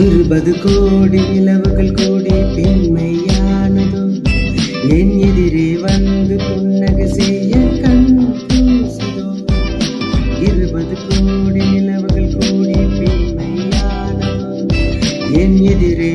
இருபது கோடி நிலவுகள் கூடி பெண்மையானதோ என் எதிரே வந்து புன்னகை செய்ய கண் கூசுதோ. 20 கோடி நிலவுகள் கூடி பெண்மையானதோ என் எதிரே